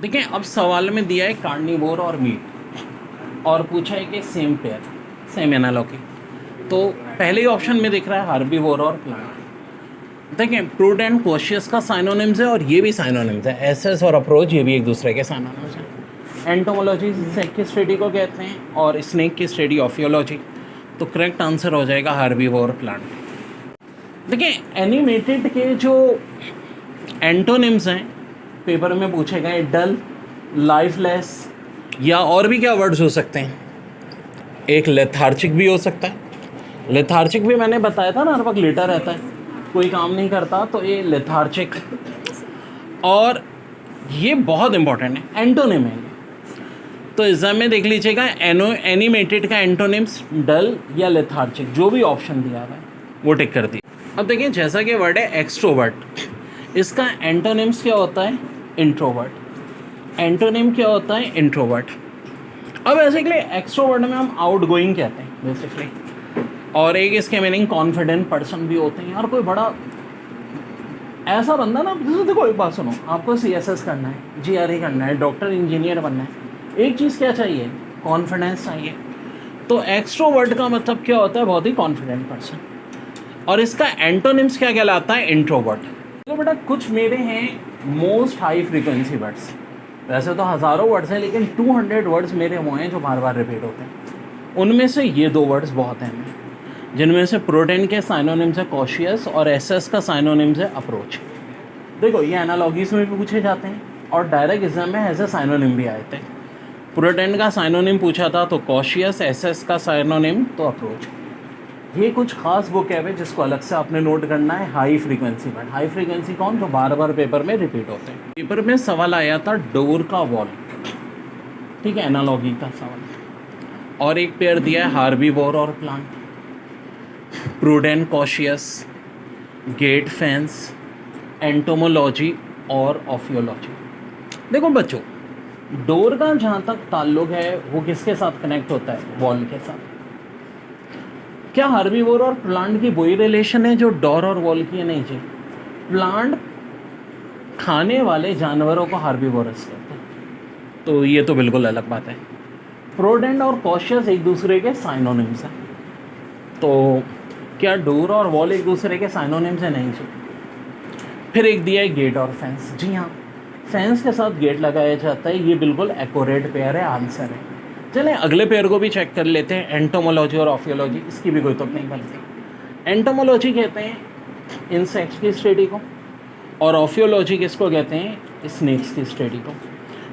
देखिए अब सवाल में दिया है कार्निवोर और मीट और पूछा है कि सेम पेयर सेम एनालॉगी। तो पहले ही ऑप्शन में दिख रहा है हार्बीवोर और प्लांट। देखिए प्रूडेंट कॉशियस का साइनोनिम्स है और ये भी साइनोनिम्स है। एसेस और अप्रोच ये भी एक दूसरे के साइनोनिम्स हैं। एंटोमोलॉजी इंसेक्ट की स्टडी को कहते हैं और स्नेक की स्टडी ऑफियोलॉजी। तो करेक्ट आंसर हो जाएगा हार्बीवोर और प्लांट। देखिए एनिमेटेड के जो एंटोनिम्स हैं पेपर में पूछे गए डल, लाइफलेस या और भी क्या वर्ड्स हो सकते हैं। एक लेथार्जिक भी हो सकता है। लेथार्जिक भी मैंने बताया था ना, हर वक्त लेटा रहता है, कोई काम नहीं करता, तो ये लेथार्जिक। और ये बहुत इंपॉर्टेंट है, एंटोनिम है। तो एग्जाम में देख लीजिएगा एनिमेटेड का एंटोनिम्स डल या लेथार्जिक, जो भी ऑप्शन दिया हुआ है वो टिक कर दिया। अब देखिए जैसा कि वर्ड है एक्सट्रोवर्ट, इसका एंटोनिम्स क्या होता है इंट्रोवर्ट। एंटोनिम क्या होता है इंट्रोवर्ट। अब बेसिकली एक्सट्रोवर्ट में हम आउट गोइंग कहते हैं बेसिकली, और एक इसके मीनिंग कॉन्फिडेंट पर्सन भी होते हैं। यार कोई बड़ा ऐसा बंदा ना, जैसे देखो एक बात सुनो, आपको CSS करना है, GRE करना है, डॉक्टर इंजीनियर बनना है, एक चीज़ क्या चाहिए, कॉन्फिडेंस चाहिए। तो एक्सट्रोवर्ट का मतलब क्या होता है, बहुत ही कॉन्फिडेंट पर्सन। और इसका एंटोनिम्स क्या कहलाता है इंट्रोवर्ट। तो बेटा कुछ मेरे हैं मोस्ट हाई फ्रीक्वेंसी वर्ड्स, वैसे तो हज़ारों वर्ड्स हैं लेकिन 200 वर्ड्स मेरे वो हैं जो बार बार रिपीट होते हैं। उनमें से ये 2 वर्ड्स बहुत अहम हैं, जिनमें से प्रोटेन के साइनोनिम्स है कॉशियस और एसएस का साइनोनिम्स है अप्रोच। देखो ये एनालॉगीज में भी पूछे जाते हैं और डायरेक्ट एग्जाम में ऐसे साइनोनिम भी आए थे। प्रोटेन का साइनोनिम पूछा था तो कॉशियस, एसएस का साइनोनिम तो अप्रोच। ये कुछ खास बुक है जिसको अलग से आपने नोट करना है। High frequency word, high frequency कौन, जो बार बार पेपर में रिपीट होते हैं। पेपर में सवाल आया था डोर का वॉल, ठीक है, एनालॉगी का सवाल। और एक पेयर दिया है हार्बीवोर और plant, prudent cautious, gate fence, entomology और ऑफियोलॉजी। देखो बच्चों, डोर का जहाँ तक ताल्लुक है वो किसके साथ कनेक्ट होता है, वॉल के साथ। क्या हार्बीवोर और प्लांट की वही रिलेशन है जो डोर और वॉल की है? नहीं जी। प्लांट खाने वाले जानवरों को हार्बीवोरस कहते हैं, तो ये तो बिल्कुल अलग बात है। प्रोडेंट और कॉशियस एक दूसरे के साइनोनिम्स हैं, तो क्या डोर और वॉल एक दूसरे के साइनोनिम्स हैं? नहीं जी। फिर एक दिया है गेट और फेंस। जी हाँ, फेंस के साथ गेट लगाया जाता है, ये बिल्कुल एक्यूरेट पेयर है, आंसर है। चलें अगले पेयर को भी चेक कर लेते हैं, एंटोमोलॉजी और ऑफियोलॉजी, इसकी भी कोई तुक नहीं बनती। एंटोमोलॉजी कहते हैं इंसेक्ट्स की स्टडी को और ऑफियोलॉजी किसको कहते हैं, स्नेक्स की स्टडी को।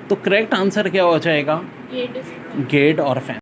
तो करेक्ट आंसर क्या हो जाएगा, गेट और फेंस।